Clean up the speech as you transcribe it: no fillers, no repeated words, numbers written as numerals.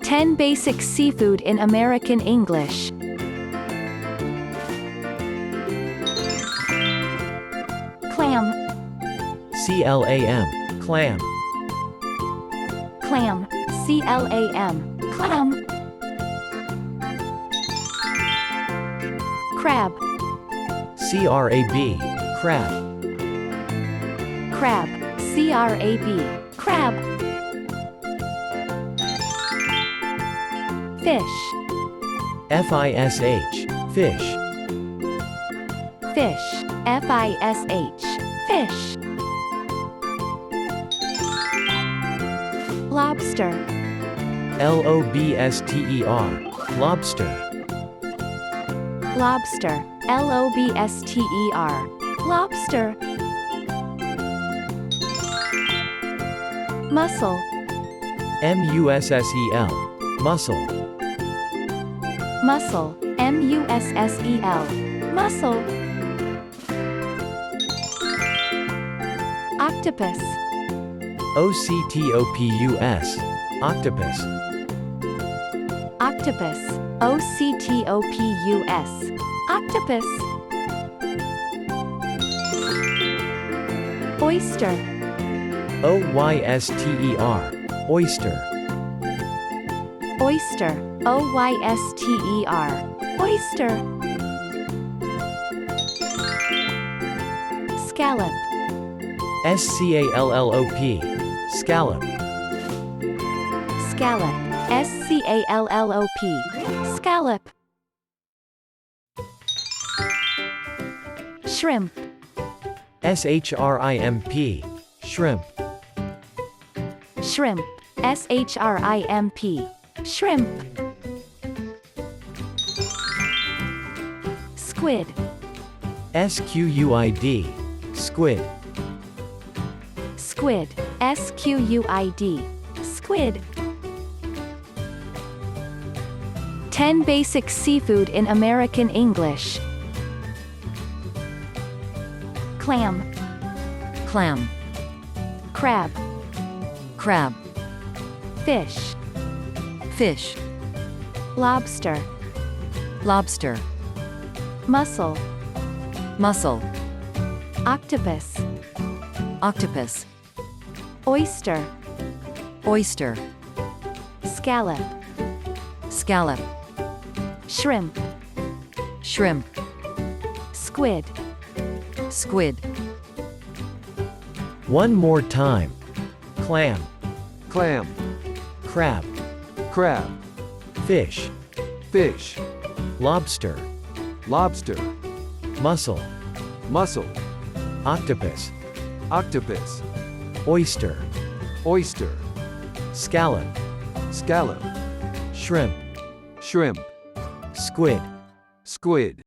10 basic seafood in American English. Clam. C-L-A-M, clam. Clam. C-L-A-M, clam. Crab. C-R-A-B, crab. Crab. C-R-A-B, crab. Fish. F-I-S-H, fish. Fish. F-I-S-H, fish. Lobster. L-O-B-S-T-E-R, lobster. Lobster. L-O-B-S-T-E-R, lobster. Mussel. M-U-S-S-E-L, mussel. Mussel. M-U-S-S-E-L, mussel. Octopus. O-C-T-O-P-U-S, octopus. Octopus. O-C-T-O-P-U-S, octopus. Oyster. O-Y-S-T-E-R, oyster. Oyster. O-Y-S-T-E-R, oyster. Scallop. S-C-A-L-L-O-P, scallop. Scallop. S-C-A-L-L-O-P, scallop. Shrimp. S-H-R-I-M-P, shrimp. Shrimp. S-H-R-I-M-P, shrimp. Squid. S-Q-U-I-D, squid. Squid. S-Q-U-I-D, squid. 10 basic seafood in American English. Clam. Clam. Crab. Crab. Fish. Fish. Lobster. Lobster. Mussel. Mussel. Octopus. Octopus. Oyster. Oyster. Scallop. Scallop. Shrimp. Shrimp. Squid. Squid. One more time. Clam, Clam. crab, Crab. fish, Fish. lobster, Lobster. mussel, Mussel. octopus, Octopus. oyster, Oyster. scallop, Scallop. shrimp, Shrimp. squid. Squid.